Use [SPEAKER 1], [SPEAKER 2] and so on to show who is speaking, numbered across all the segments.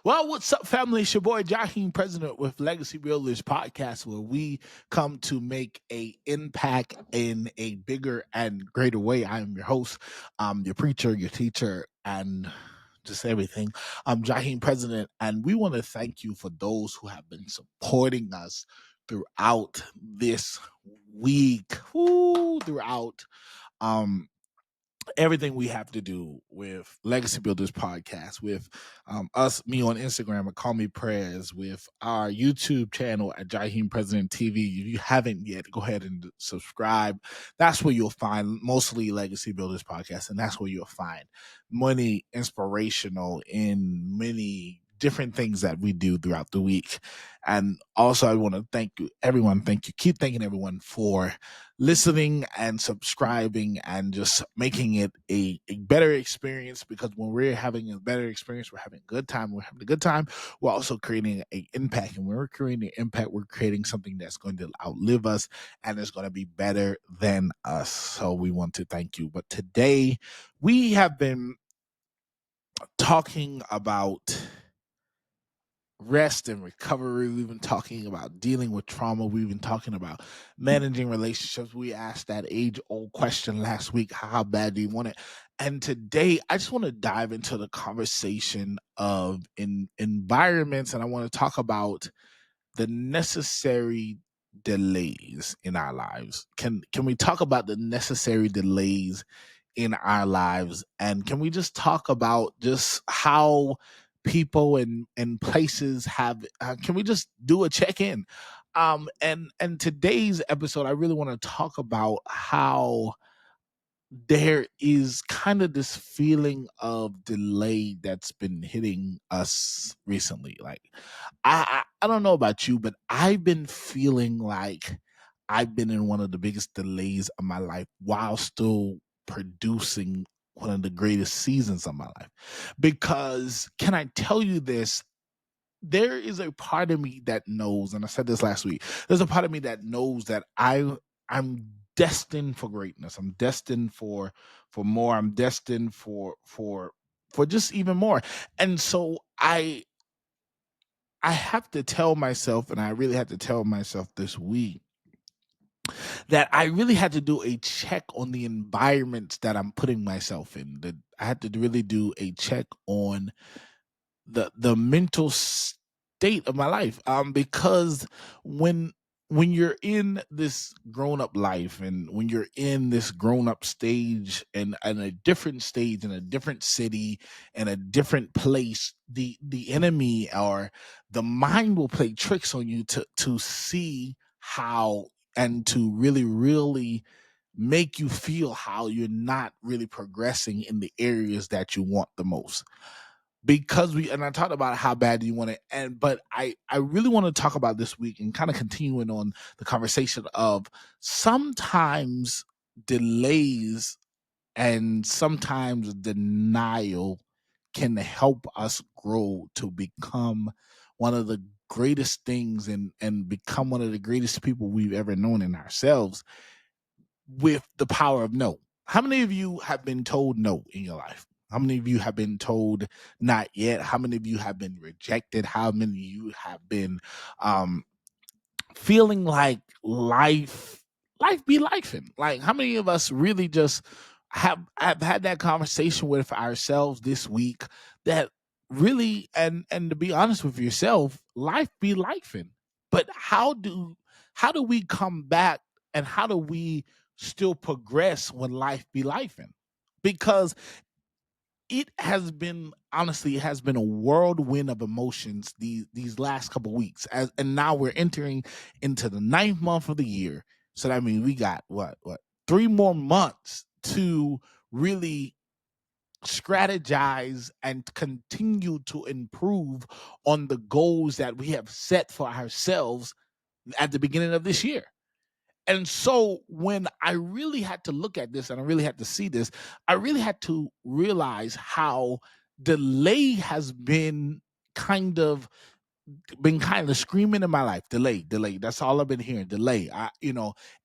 [SPEAKER 1] Well, what's up, family? It's your boy Jaheim President with Legacy Builders podcast, where we come to make a impact in a bigger and greater way. I am your host, your preacher, your teacher, and just everything. I'm Jaheim President, and we want to thank you for those who have been supporting us throughout this week, throughout um everything we have to do with Legacy Builders podcast, with me on Instagram at Call Me Prayers, with our YouTube channel at Jaheim President TV. If you haven't yet, go ahead and subscribe. That's where you'll find mostly Legacy Builders podcast, and that's where you'll find many inspirational in many different things that we do throughout the week. And also, I want to thank you, everyone. Thank you. Keep thanking everyone for listening and subscribing and just making it a better experience, because when we're having a better experience, we're having a good time. We're having a good time. We're also creating an impact. And when we're creating an impact, we're creating something that's going to outlive us and is going to be better than us. So we want to thank you. But today we have been talking about rest and recovery. We've been talking about dealing with trauma. We've been talking about managing relationships. We asked that age-old question last week: how bad do you want it? And today I just want to dive into the conversation of environments, and I want to talk about the necessary delays in our lives. Can we talk about the necessary delays in our lives? And can we just talk about just how people and places have can we just do a check-in? And today's episode, I really want to talk about how there is kind of this feeling of delay that's been hitting us recently. Like, I don't know about you, but I've been feeling like I've been in one of the biggest delays of my life while still producing one of the greatest seasons of my life. Because can I tell you this? There is a part of me that knows, and I said this last week, there's a part of me that knows that I'm destined for greatness. I'm destined for more. I'm destined for just even more. And so I have to tell myself, and I really had to tell myself this week, that I really had to do a check on the environments that I'm putting myself in. That I had to really do a check on the mental state of my life, because when you're in this grown-up life, and when you're in this grown-up stage, and a different stage in a different city and a different place, the enemy or the mind will play tricks on you to see how, and to really make you feel how you're not really progressing in the areas that you want the most. Because I talked about how bad do you want it, but I really want to talk about this week and kind of continuing on the conversation of sometimes delays and sometimes denial can help us grow to become one of the greatest things, and become one of the greatest people we've ever known in ourselves, with the power of no. How many of you have been told no in your life? How many of you have been told not yet? How many of you have been rejected? How many of you have been um, feeling like life be lifing? Like, how many of us really just have had that conversation with ourselves this week, that really, and to be honest with yourself, life be lifing? But how do we come back, and how do we still progress when life be lifing? Because it has been, honestly, it has been a whirlwind of emotions these last couple of weeks, and now we're entering into the 9th month of the year. So that means we got what 3 more months to really strategize and continue to improve on the goals that we have set for ourselves at the beginning of this year. And so when I really had to look at this, and I really had to see this, I really had to realize how delay has kind of been kind of screaming in my life. Delay. That's all I've been hearing. Delay.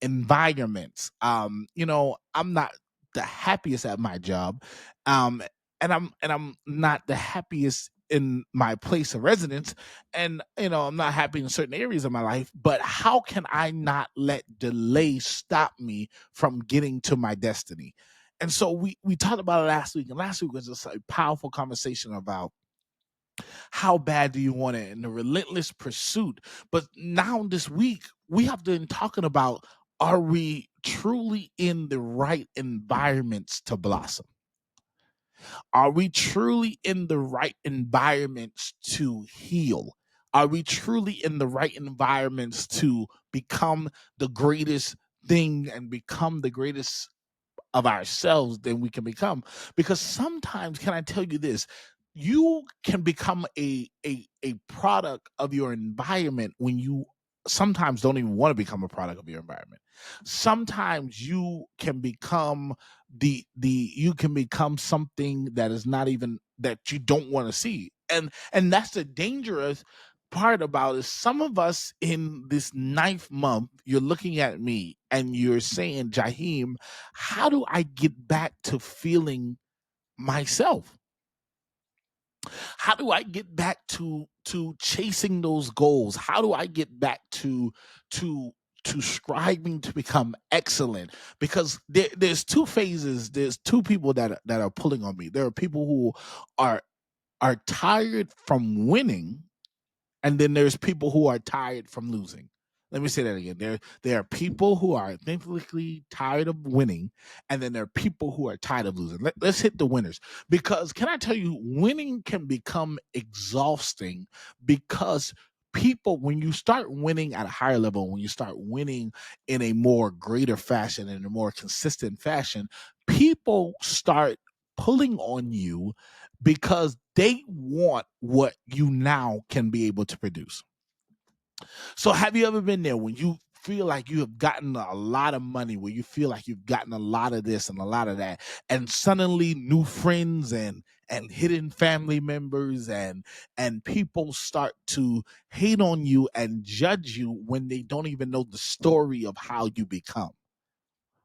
[SPEAKER 1] Environments. I'm not the happiest at my job. Um, and I'm not the happiest in my place of residence, and I'm not happy in certain areas of my life, but how can I not let delay stop me from getting to my destiny? And so we talked about it last week, and last week was just a powerful conversation about how bad do you want it and the relentless pursuit. But now this week we have been talking about, are we truly in the right environments to blossom? Are we truly in the right environments to heal? Are we truly in the right environments to become the greatest thing and become the greatest of ourselves than we can become? Because sometimes, can I tell you this, you can become a product of your environment when you sometimes don't even want to become a product of your environment. Sometimes you can become you can become something that is not even, that you don't want to see. And that's the dangerous part about it. Some of us in this ninth month, you're looking at me and you're saying, Jaheim, how do I get back to feeling myself? How do I get back to chasing those goals? How do I get back to to striving to become excellent? Because there's two phases. There's two people that are pulling on me. There are people who are are tired from winning, and then there's people who are tired from losing. Let me say that again. There are people who are authentically tired of winning, and then there are people who are tired of losing. Let's hit the winners, because can I tell you, winning can become exhausting, because people, when you start winning at a higher level, when you start winning in a more greater fashion, in a more consistent fashion, people start pulling on you because they want what you now can be able to produce. So have you ever been there when you feel like you have gotten a lot of money, where you feel like you've gotten a lot of this and a lot of that, and suddenly new friends and hidden family members and people start to hate on you and judge you when they don't even know the story of how you become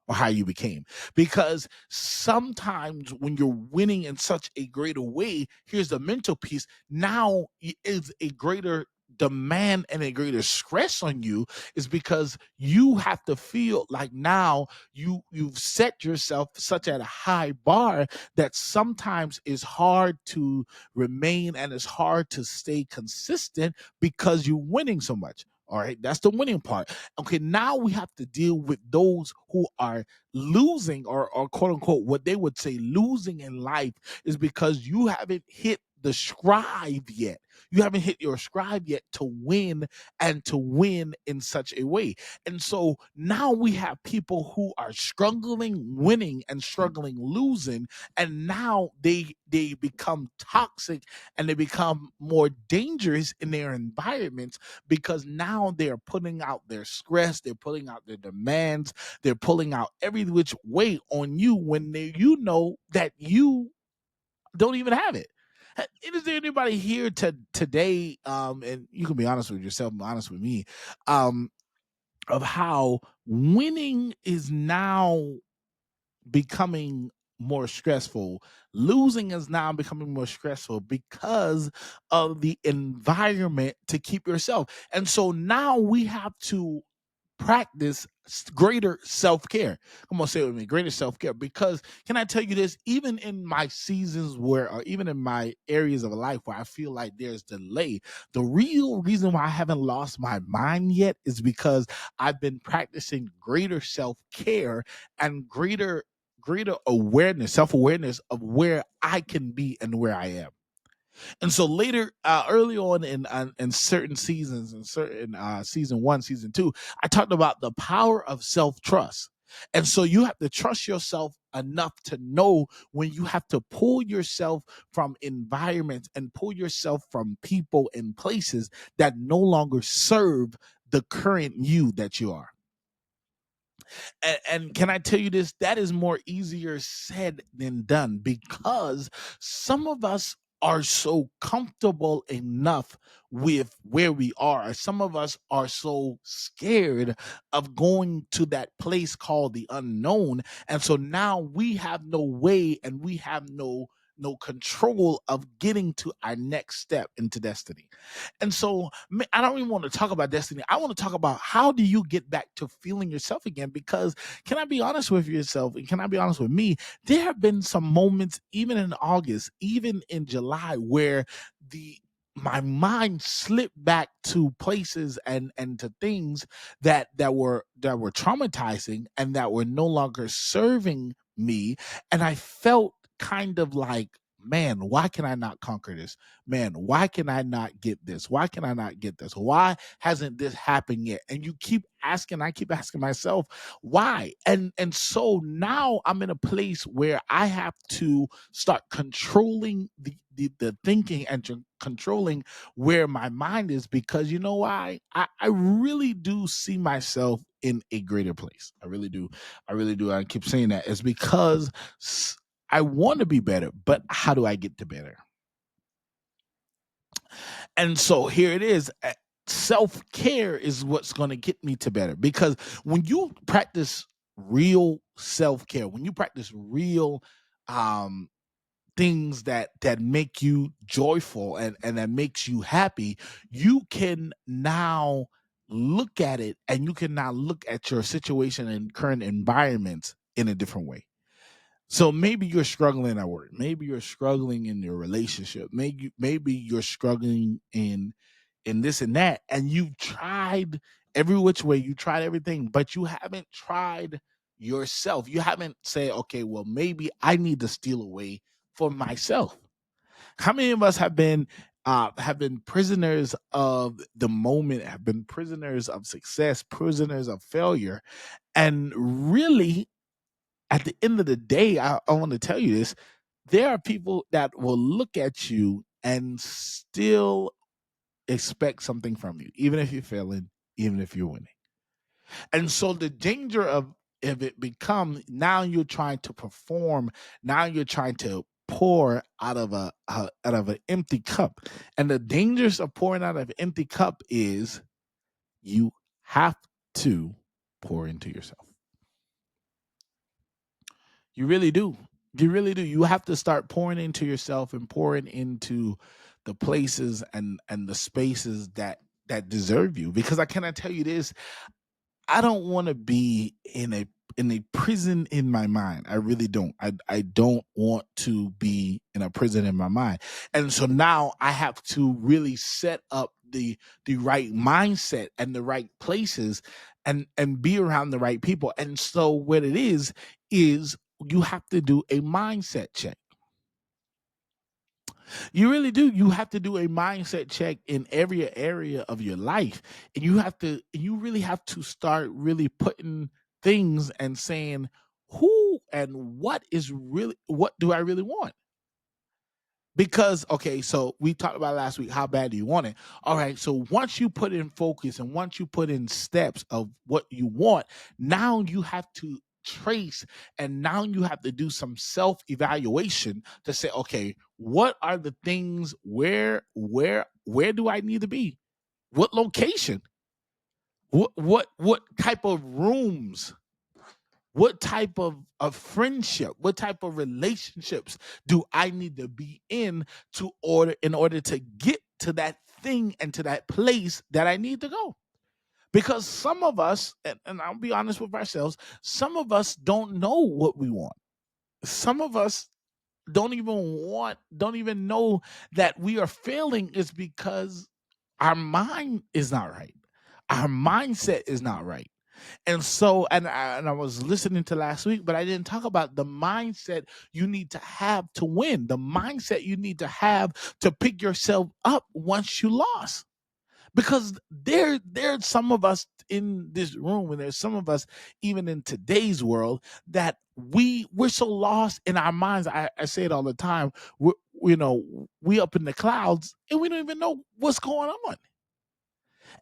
[SPEAKER 1] or how you became? Because sometimes when you're winning in such a greater way, here's the mental piece, now is a greater demand and a greater stress on you, is because you have to feel like now you've set yourself such at a high bar that sometimes it's hard to remain and it's hard to stay consistent because you're winning so much. All right, that's the winning part. Okay, now we have to deal with those who are losing, or quote unquote, what they would say losing in life, is because you haven't hit the scribe yet. You haven't hit your scribe yet to win, and to win in such a way. And so now we have people who are struggling winning and struggling losing, and now they become toxic and they become more dangerous in their environments, because now they're putting out their stress, they're putting out their demands, they're pulling out every which way on you when you know that you don't even have it. Is there anybody here today, and you can be honest with yourself, be honest with me, um, of how winning is now becoming more stressful, losing is now becoming more stressful because of the environment to keep yourself. And so now we have to practice greater self-care. Come on, say it with me, greater self-care. Because can I tell you this, even in my seasons where, or even in my areas of life where I feel like there's delay, the real reason why I haven't lost my mind yet is because I've been practicing greater self-care and greater awareness, self-awareness of where I can be and where I am. And so later, early on in certain seasons, in certain season 1, season 2, I talked about the power of self trust. And so you have to trust yourself enough to know when you have to pull yourself from environments and pull yourself from people and places that no longer serve the current you that you are. And can I tell you this? That is more easier said than done, because some of us are so comfortable enough with where we are. Some of us are so scared of going to that place called the unknown. And so now we have no way, and we have no control of getting to our next step into destiny. And so I don't even want to talk about destiny. I want to talk about how do you get back to feeling yourself again? Because can I be honest with yourself and can I be honest with me? There have been some moments, even in August, even in July, where the my mind slipped back to places and to things that were traumatizing and that were no longer serving me, and I felt kind of like, man, why can I not conquer this? Man, why can I not get this? Why can I not get this? Why hasn't this happened yet? And you keep asking, I keep asking myself, why? And so now I'm in a place where I have to start controlling the thinking and controlling where my mind is, because you know why? I really do see myself in a greater place. I really do. I really do. I keep saying that. It's because I want to be better, but how do I get to better? And so here it is. Self-care is what's going to get me to better, because when you practice real self-care, when you practice real um things that make you joyful and that makes you happy, you can now look at it, and you can now look at your situation and current environments in a different way. So maybe you're struggling at work, maybe you're struggling in your relationship, maybe you're struggling in this and that, and you've tried every which way, you tried everything, but you haven't tried yourself. You haven't said, okay, well, maybe I need to steal away for myself. How many of us have been prisoners of the moment, have been prisoners of success, prisoners of failure, and really at the end of the day, I want to tell you this: there are people that will look at you and still expect something from you, even if you're failing, even if you're winning. And so the danger of if it becomes, now you're trying to perform, now you're trying to pour out of an empty cup. And the dangers of pouring out of an empty cup is you have to pour into yourself. You really do. You really do. You have to start pouring into yourself and pouring into the places and the spaces that deserve you. Because I cannot tell you this, I don't want to be in a prison in my mind. I really don't. I don't want to be in a prison in my mind. And so now I have to really set up the right mindset and the right places and be around the right people. And so what it is you have to do a mindset check. You really do. You have to do a mindset check in every area of your life. And you really have to start really putting things and saying, who and what do I really want? Because, okay, so we talked about last week, how bad do you want it? All right, so once you put in focus and once you put in steps of what you want, now you have to trace, and now you have to do some self-evaluation to say, okay, what are the things, where do I need to be? What location? What type of rooms? What type of friendship, what type of relationships do I need to be in order to get to that thing and to that place that I need to go? Because some of us, and I'll be honest with ourselves, some of us don't know what we want. Some of us don't even know that we are failing is because our mind is not right. Our mindset is not right. And so, and I was listening to last week, but I didn't talk about the mindset you need to have to win, the mindset you need to have to pick yourself up once you lost. Because there's some of us in this room, and there's some of us even in today's world that we're so lost in our minds. I say it all the time. We up in the clouds and we don't even know what's going on.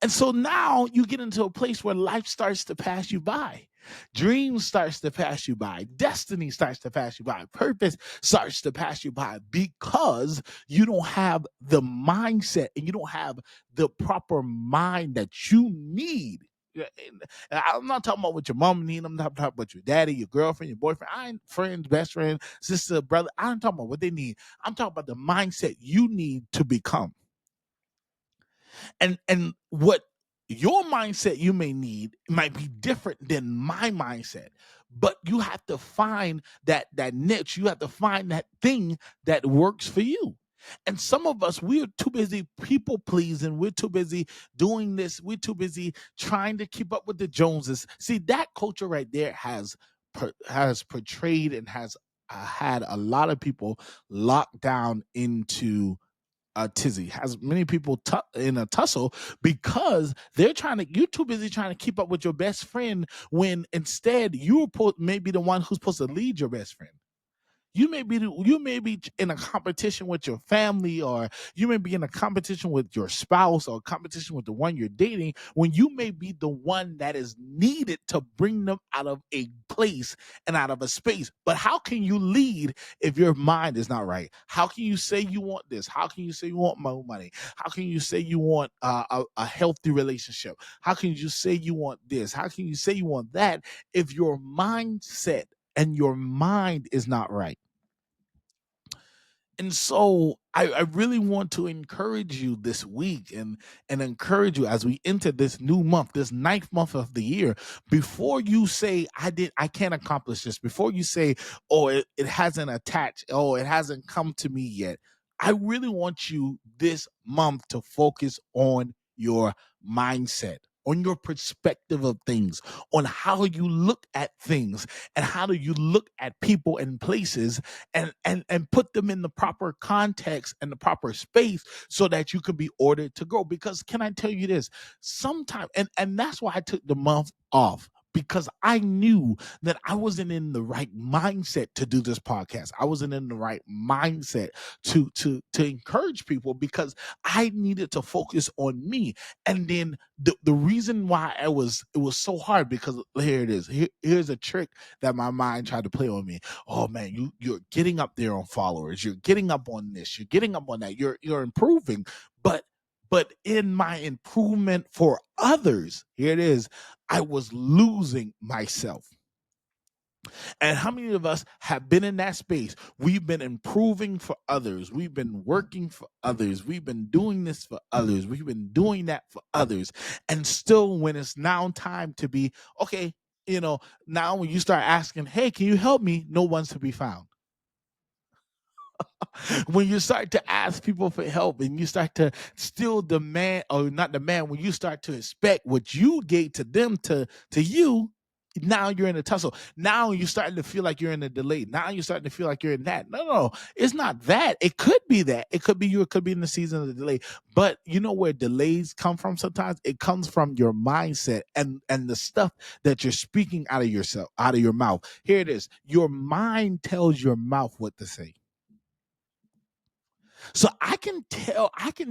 [SPEAKER 1] And so now you get into a place where life starts to pass you by. Dreams starts to pass you by. Destiny starts to pass you by. Purpose starts to pass you by because you don't have the mindset and you don't have the proper mind that you need. I'm not talking about what your mom need. I'm not talking about your daddy, your girlfriend, your boyfriend. I ain't friends, best friend, sister, brother. I'm talking about what they need. I'm talking about the mindset you need to become. And what your mindset you may need might be different than my mindset, but you have to find that niche. You have to find that thing that works for you. And some of us, we're too busy people pleasing, we're too busy doing this, we're too busy trying to keep up with the Joneses. See, that culture right there has portrayed and has had a lot of people locked down into a tizzy, has many people in a tussle because you're too busy trying to keep up with your best friend when instead you're maybe the one who's supposed to lead your best friend. You may be in a competition with your family, or you may be in a competition with your spouse, or competition with the one you're dating, when you may be the one that is needed to bring them out of a place and out of a space. But how can you lead if your mind is not right? How can you say you want this? How can you say you want more money? How can you say you want a healthy relationship? How can you say you want this? How can you say you want that if your mindset and your mind is not right? And so I really want to encourage you this week, and encourage you as we enter this new month, this ninth month of the year. Before you say I can't accomplish this, before you say, oh, it hasn't attached, oh, it hasn't come to me yet, I really want you this month to focus on your mindset, on your perspective of things, on how you look at things, and how do you look at people and places, and put them in the proper context and the proper space so that you can be ordered to grow. Because can I tell you this? Sometimes, and that's why I took the month off, because I knew that I wasn't in the right mindset to do this podcast. I wasn't in the right mindset to encourage people, because I needed to focus on me. And then the reason why it was so hard, because here it is. Here's a trick that my mind tried to play on me. Oh man, you're getting up there on followers, you're getting up on this, you're getting up on that, you're improving, but in my improvement for others, here it is, I was losing myself. And how many of us have been in that space? We've been improving for others. We've been working for others. We've been doing this for others. We've been doing that for others. And still, when it's now time to be, okay, now when you start asking, hey, can you help me? No one's to be found. When you start to ask people for help, and you start to still demand, or not demand, when you start to expect what you gave to them to you, now you're in a tussle. Now you're starting to feel like you're in a delay. Now you're starting to feel like you're in that. No, it's not that. It could be that. It could be you. It could be in the season of the delay. But you know where delays come from sometimes? It comes from your mindset and the stuff that you're speaking out of yourself, out of your mouth. Here it is. Your mind tells your mouth what to say. So I can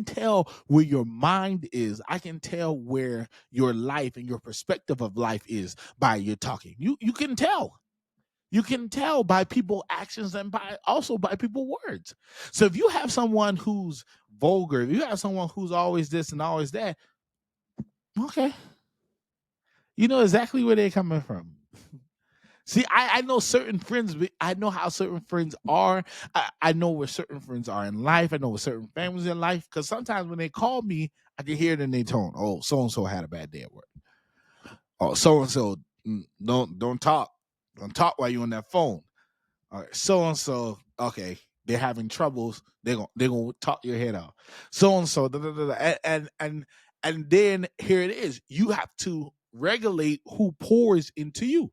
[SPEAKER 1] tell where your mind is. I can tell where your life and your perspective of life is by your talking. You can tell. You can tell by people actions, and by people words. So if you have someone who's vulgar, if you have someone who's always this and always that, okay, you know exactly where they're coming from. See, I know certain friends. I know how certain friends are. I know where certain friends are in life. I know where certain families in life. Because sometimes when they call me, I can hear it in their tone. Oh, so and so had a bad day at work. Oh, so and so don't talk. Don't talk while you're on that phone. All right, so and so. Okay, they're having troubles. They're gonna talk your head off. So and so. And then here it is. You have to regulate who pours into you.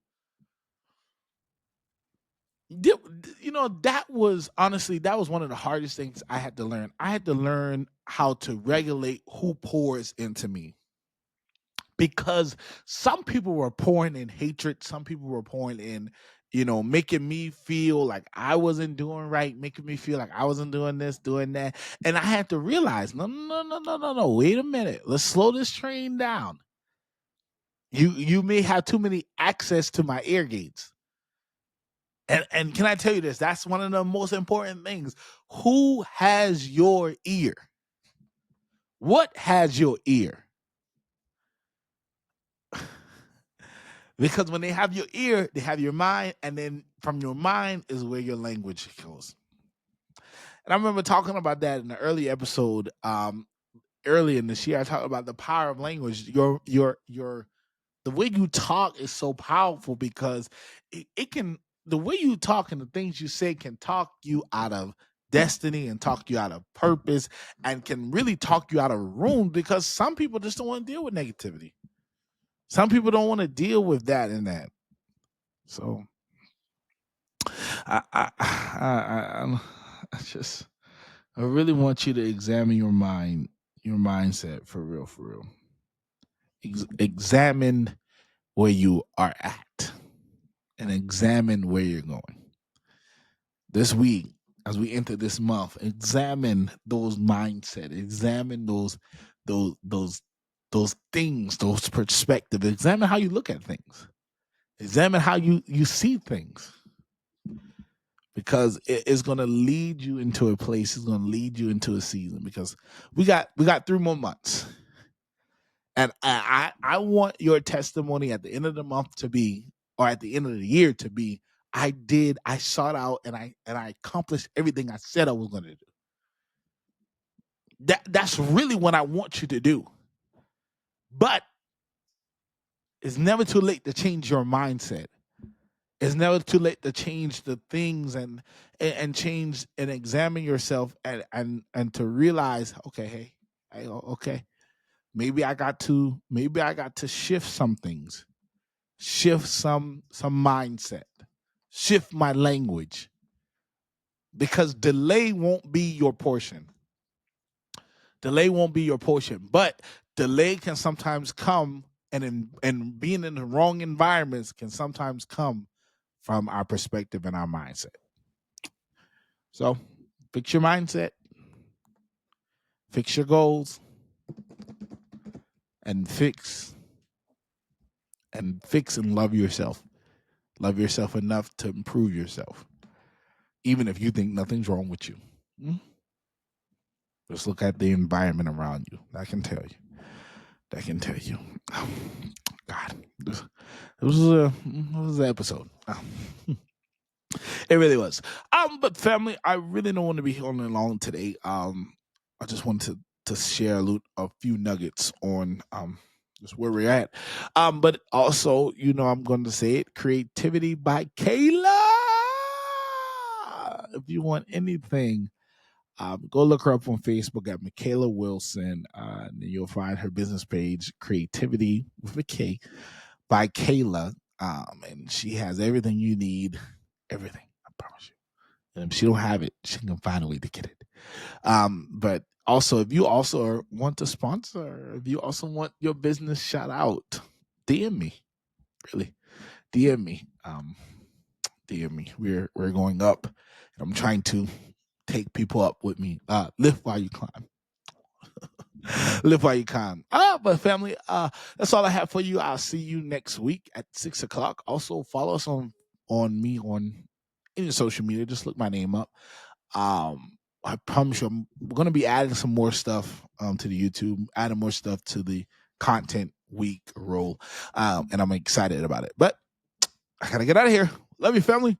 [SPEAKER 1] That was honestly, that was one of the hardest things I had to learn. I had to learn how to regulate who pours into me, because some people were pouring in hatred. Some people were pouring in, making me feel like I wasn't doing right, making me feel like I wasn't doing this, doing that. And I had to realize, no, no, no, no, no, no, wait a minute. Let's slow this train down. You may have too many access to my ear gates. And can I tell you this? That's one of the most important things. Who has your ear? What has your ear? Because when they have your ear, they have your mind, and then from your mind is where your language goes. And I remember talking about that in the early episode, early in this year. I talked about the power of language. Your the way you talk is so powerful because it can the way you talk and the things you say can talk you out of destiny and talk you out of purpose and can really talk you out of room because some people just don't want to deal with negativity. Some people don't want to deal with that and that. So I just I really want you to examine your mind, your mindset for real, for real. Examine where you are at and examine where you're going. This week, as we enter this month, examine those mindset, examine those things, those perspectives. Examine how you look at things. Examine how you see things. Because it is going to lead you into a place. It's going to lead you into a season. Because we got 3 more months, and I want your testimony at the end of the month to be, or at the end of the year to be, I sought out and I accomplished everything I said I was going to do. That's really what I want you to do. But it's never too late to change your mindset. It's never too late to change the things and change and examine yourself and to realize, okay, hey, okay, maybe I got to shift some things, shift some mindset, shift my language, because delay won't be your portion. Delay won't be your portion, but delay can sometimes come, and being in the wrong environments can sometimes come from our perspective and our mindset. So fix your mindset, fix your goals, and fix and love yourself. Love yourself enough to improve yourself, even if you think nothing's wrong with you. Just look at the environment around you. That can tell you. That can tell you. God, this was an episode. It really was. But family, I really don't want to be on long today. I just wanted to share a few nuggets on just where we're at. But also, I'm going to say it: Creativity by Kayla. If you want anything, go look her up on Facebook at Michaela Wilson. And you'll find her business page, Creativity with a K by Kayla. And she has everything you need. Everything, I promise you. And if she don't have it, she can find a way to get it. But also, if you also want to sponsor, if you also want your business shout out, DM me. Really, DM me. DM me. We're going up. I'm trying to take people up with me. Lift while you climb. Live while you can. But family, that's all I have for you. I'll see you next week at 6:00. Also, follow us on me on any social media. Just look my name up. I promise you, I'm going to be adding some more stuff to the YouTube, adding more stuff to the content week role, and I'm excited about it. But I gotta get out of here. Love you, family.